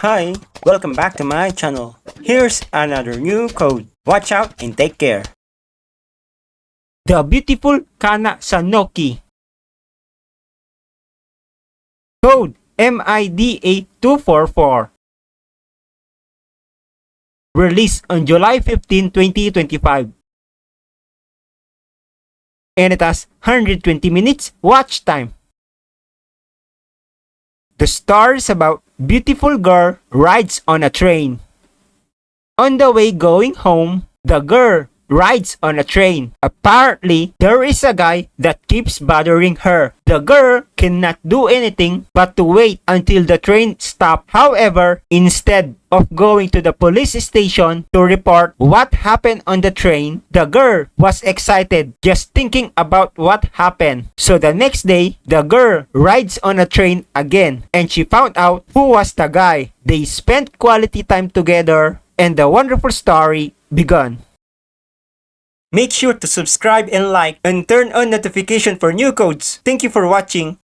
Hi, welcome back to my channel. Here's another new code. Watch out and take care. The beautiful Kana Sanoki. Code MIDA244. Released on July 15, 2025. And it has 120 minutes watch time. The story is about beautiful girl rides on a train. On the way going home, the girl rides on a train. Apparently, there is a guy that keeps bothering her. The girl cannot do anything but to wait until the train stops. However, instead of going to the police station to report what happened on the train, the girl was excited just thinking about what happened. So the next day, the girl rides on a train again and she found out who was the guy. They spent quality time together and the wonderful story began. Make sure to subscribe and like and turn on notification for new codes. Thank you for watching.